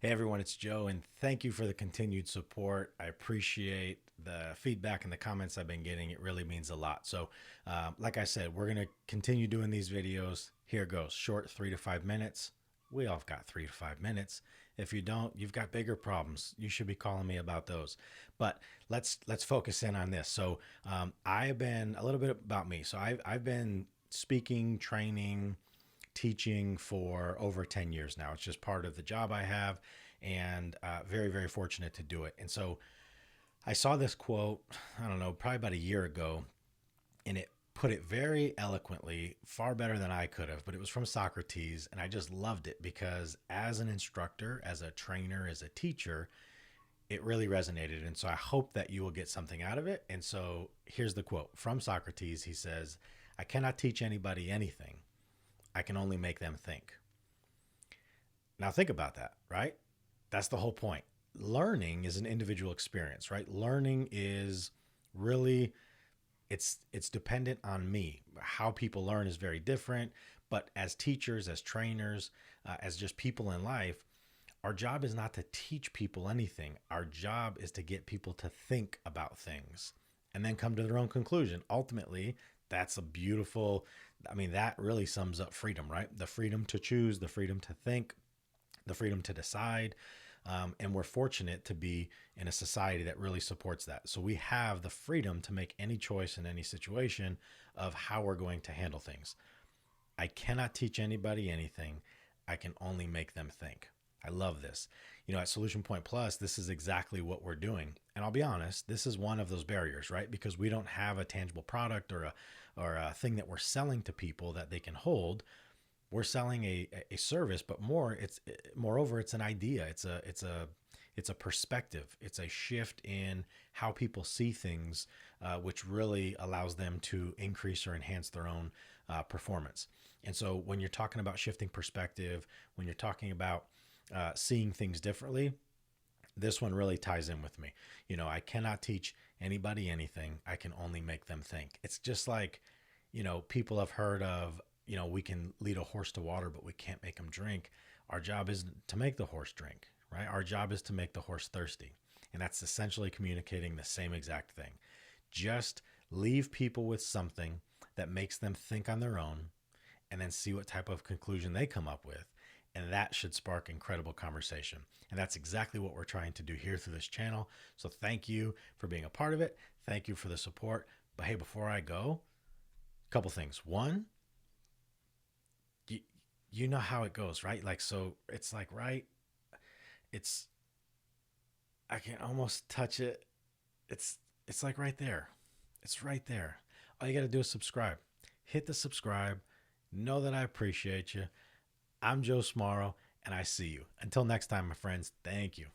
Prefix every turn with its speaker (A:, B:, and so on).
A: Hey everyone, it's Joe, and thank you for the continued support. I appreciate the feedback and the comments I've been getting. It really means a lot. So, like I said, we're going to continue doing these videos. Here goes short 3 to 5 minutes. We all got 3 to 5 minutes. If you don't, you've got bigger problems. You should be calling me about those. But let's focus in on this. So, I've been a little bit about me. So, I've been speaking, training, teaching for over 10 years now. It's just part of the job I have, and very, very fortunate to do it. And so I saw this quote, I don't know, probably about a year ago, and it put it very eloquently, far better than I could have, but it was from Socrates. And I just loved it because as an instructor, as a trainer, as a teacher, it really resonated. And so I hope that you will get something out of it. And so here's the quote from Socrates. He says, "I cannot teach anybody anything. I can only make them think." Now, think about that, right? That's the whole point. Learning is an individual experience, right? Learning is really it's dependent on me. How people learn is very different, but as teachers, as trainers, as just people in life, our job is not to teach people anything. Our job is to get people to think about things and then come to their own conclusion. Ultimately, that's a beautiful, I mean, that really sums up freedom, right? The freedom to choose, the freedom to think, the freedom to decide. And we're fortunate to be in a society that really supports that. So we have the freedom to make any choice in any situation of how we're going to handle things. I cannot teach anybody anything. I can only make them think. I love this. You know, at Solution Point Plus, this is exactly what we're doing. And I'll be honest, this is one of those barriers, right? Because we don't have a tangible product or a thing that we're selling to people that they can hold. We're selling a service, but moreover, it's an idea. It's a perspective. It's a shift in how people see things, which really allows them to increase or enhance their own performance. And so when you're talking about shifting perspective, when you're talking about seeing things differently, this one really ties in with me. You know, I cannot teach anybody anything. I can only make them think. It's just like, you know, people have heard of, you know, we can lead a horse to water, but we can't make him drink. Our job isn't to make the horse drink, right? Our job is to make the horse thirsty. And that's essentially communicating the same exact thing. Just leave people with something that makes them think on their own and then see what type of conclusion they come up with. And that should spark incredible conversation. And that's exactly what we're trying to do here through this channel. So thank you for being a part of it. Thank you for the support. But hey, before I go, a couple things. One, you know how it goes, right? Like, so it's like, right? It's, I can almost touch it. It's, it's like right there. It's right there. All you got to do is subscribe. Hit the subscribe. Know that I appreciate you. I'm Joe Smaro, and I see you. Until next time, my friends, thank you.